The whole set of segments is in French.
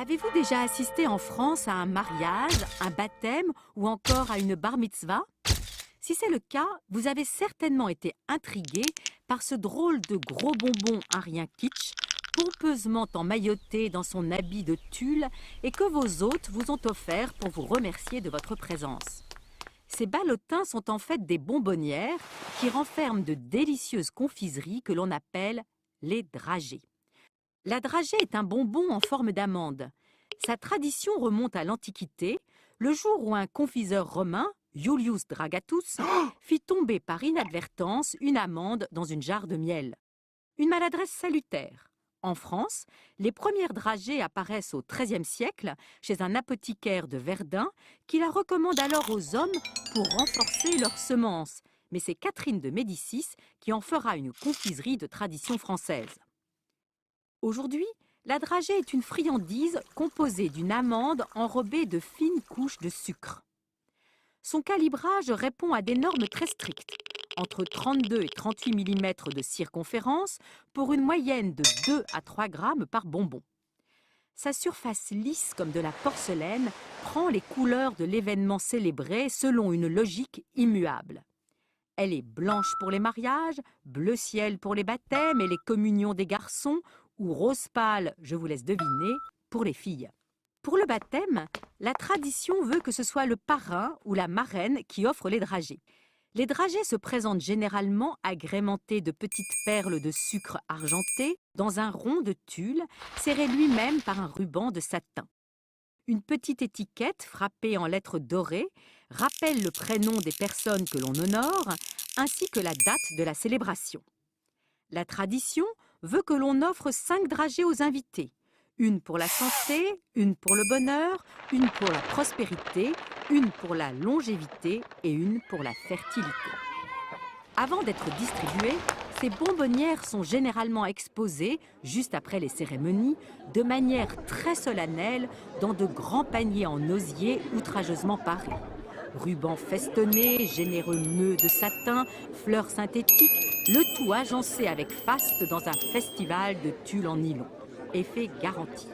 Avez-vous déjà assisté en France à un mariage, un baptême ou encore à une bar mitzvah? Si c'est le cas, vous avez certainement été intrigué par ce drôle de gros bonbon un rien kitsch, pompeusement emmailloté dans son habit de tulle et que vos hôtes vous ont offert pour vous remercier de votre présence. Ces ballotins sont en fait des bonbonnières qui renferment de délicieuses confiseries que l'on appelle les dragées. La dragée est un bonbon en forme d'amande. Sa tradition remonte à l'Antiquité, le jour où un confiseur romain, Iulius Dragatus, fit tomber par inadvertance une amande dans une jarre de miel. Une maladresse salutaire. En France, les premières dragées apparaissent au XIIIe siècle chez un apothicaire de Verdun qui la recommande alors aux hommes pour renforcer leurs semences. Mais c'est Catherine de Médicis qui en fera une confiserie de tradition française. Aujourd'hui, la dragée est une friandise composée d'une amande enrobée de fines couches de sucre. Son calibrage répond à des normes très strictes, entre 32 et 38 mm de circonférence pour une moyenne de 2 à 3 grammes par bonbon. Sa surface lisse comme de la porcelaine prend les couleurs de l'événement célébré selon une logique immuable. Elle est blanche pour les mariages, bleu ciel pour les baptêmes et les communions des garçons, ou rose pâle, je vous laisse deviner, pour les filles. Pour le baptême, la tradition veut que ce soit le parrain ou la marraine qui offre les dragées. Les dragées se présentent généralement agrémentées de petites perles de sucre argenté dans un rond de tulle serré lui-même par un ruban de satin. Une petite étiquette frappée en lettres dorées rappelle le prénom des personnes que l'on honore ainsi que la date de la célébration. La tradition veut que l'on offre 5 dragées aux invités. Une pour la santé, une pour le bonheur, une pour la prospérité, une pour la longévité et une pour la fertilité. Avant d'être distribuées, ces bonbonnières sont généralement exposées, juste après les cérémonies, de manière très solennelle dans de grands paniers en osier outrageusement parés. Rubans festonnés, généreux nœuds de satin, fleurs synthétiques, le tout agencé avec faste dans un festival de tulle en nylon. Effet garanti.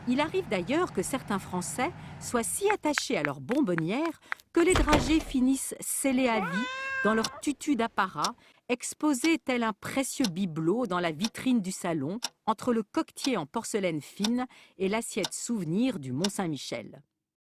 Il arrive d'ailleurs que certains Français soient si attachés à leur bonbonnière que les dragées finissent scellées à vie dans leur tutu d'apparat, exposés tel un précieux bibelot dans la vitrine du salon, entre le coquetier en porcelaine fine et l'assiette souvenir du Mont-Saint-Michel.